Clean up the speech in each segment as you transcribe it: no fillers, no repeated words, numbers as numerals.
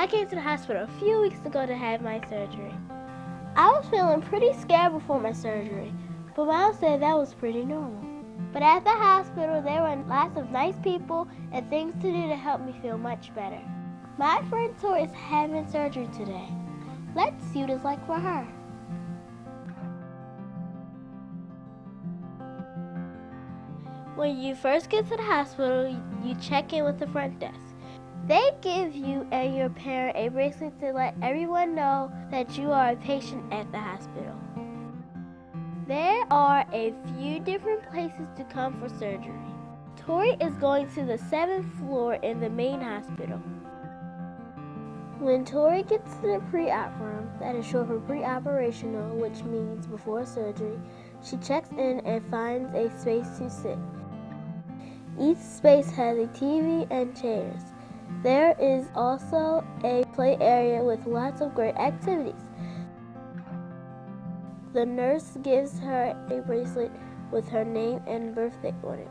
I came to the hospital a few weeks ago to have my surgery. I was feeling pretty scared before my surgery, but Mom said that was pretty normal. But at the hospital, there were lots of nice people and things to do to help me feel much better. My friend Tori is having surgery today. Let's see what it's like for her. When you first get to the hospital, you check in with the front desk. They give you and your parent a bracelet to let everyone know that you are a patient at the hospital. There are a few different places to come for surgery. Tori is going to the 7th floor in the main hospital. When Tori gets to the pre-op room, that is short for pre-operational, which means before surgery, she checks in and finds a space to sit. Each space has a TV and chairs. There is also a play area with lots of great activities. The nurse gives her a bracelet with her name and birthday on it,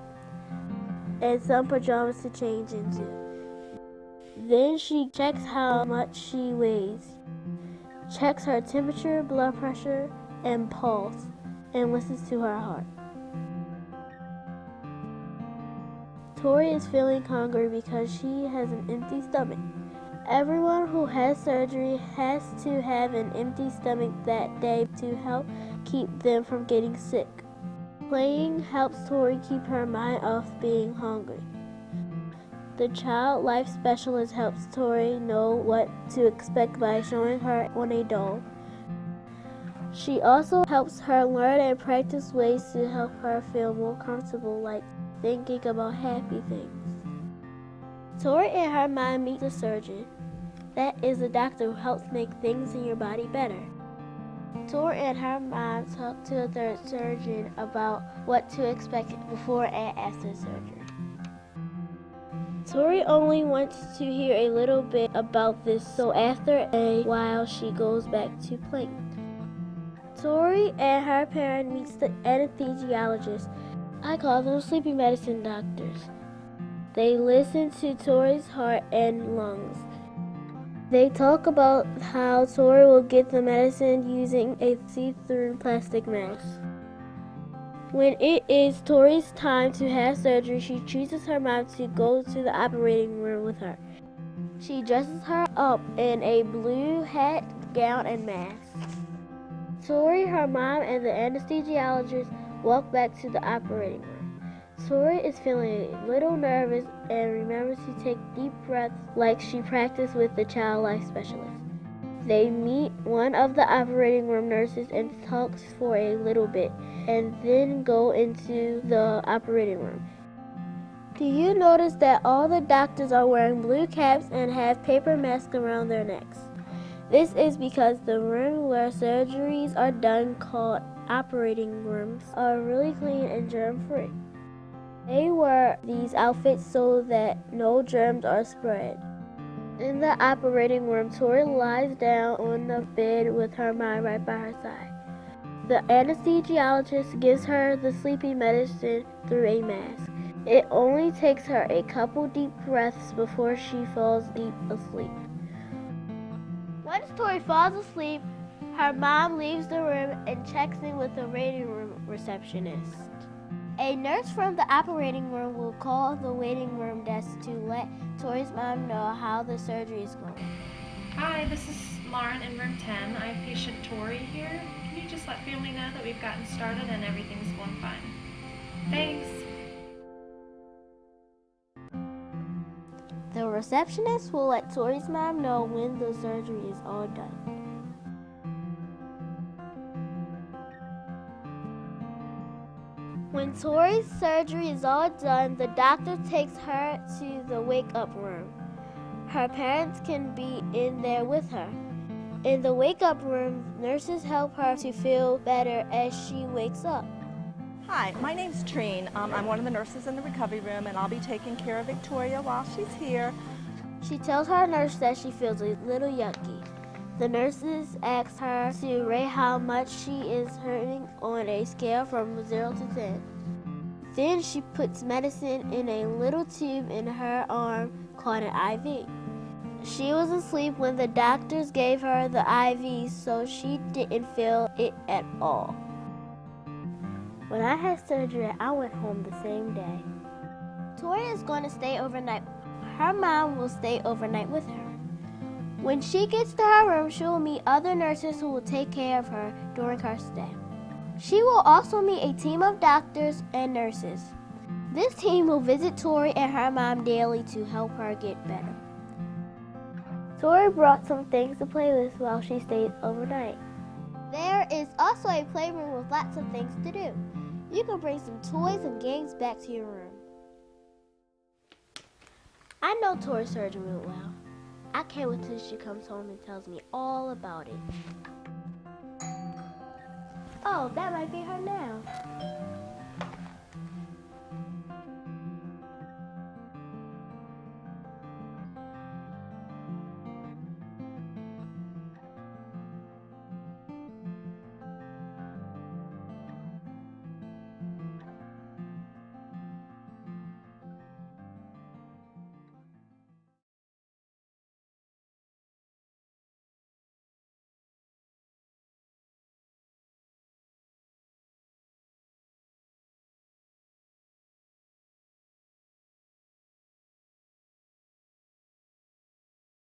and some pajamas to change into. Then she checks how much she weighs, checks her temperature, blood pressure, and pulse, and listens to her heart. Tori is feeling hungry because she has an empty stomach. Everyone who has surgery has to have an empty stomach that day to help keep them from getting sick. Playing helps Tori keep her mind off being hungry. The child life specialist helps Tori know what to expect by showing her on a doll. She also helps her learn and practice ways to help her feel more comfortable, like thinking about happy things. Tori and her mom meet the surgeon. That is the doctor who helps make things in your body better. Tori and her mom talk to the surgeon about what to expect before and after surgery. Tori only wants to hear a little bit about this, so after a while she goes back to playing. Tori and her parent meets the anesthesiologist. I call them sleeping medicine doctors. They listen to Tori's heart and lungs. They talk about how Tori will get the medicine using a see-through plastic mask. When it is Tori's time to have surgery, she chooses her mom to go to the operating room with her. She dresses her up in a blue hat, gown, and mask. Tori, her mom, and the anesthesiologist walk back to the operating room. Tori is feeling a little nervous and remembers to take deep breaths like she practiced with the child life specialist. They meet one of the operating room nurses and talk for a little bit, and then go into the operating room. Do you notice that all the doctors are wearing blue caps and have paper masks around their necks? This is because the room where surgeries are done, called operating rooms, are really clean and germ-free. They wear these outfits so that no germs are spread. In the operating room, Tori lies down on the bed with her mom right by her side. The anesthesiologist gives her the sleeping medicine through a mask. It only takes her a couple deep breaths before she falls deep asleep. Once Tori falls asleep, her mom leaves the room and checks in with the waiting room receptionist. A nurse from the operating room will call the waiting room desk to let Tori's mom know how the surgery is going. Hi, this is Lauren in room 10. I have patient Tori here. Can you just let family know that we've gotten started and everything's going fine? Thanks. The receptionist will let Tori's mom know when the surgery is all done. When Tori's surgery is all done, the doctor takes her to the wake-up room. Her parents can be in there with her. In the wake-up room, nurses help her to feel better as she wakes up. Hi, my name's Trine. I'm one of the nurses in the recovery room, and I'll be taking care of Victoria while she's here. She tells her nurse that she feels a little yucky. The nurses ask her to rate how much she is hurting on a scale from 0 to 10. Then she puts medicine in a little tube in her arm called an IV. She was asleep when the doctors gave her the IV, so she didn't feel it at all. When I had surgery, I went home the same day. Tori is going to stay overnight. Her mom will stay overnight with her. When she gets to her room, she will meet other nurses who will take care of her during her stay. She will also meet a team of doctors and nurses. This team will visit Tori and her mom daily to help her get better. Tori brought some things to play with while she stayed overnight. There is also a playroom with lots of things to do. You can bring some toys and games back to your room. I know Tori's surgery went well. I can't wait till she comes home and tells me all about it. Oh, that might be her now.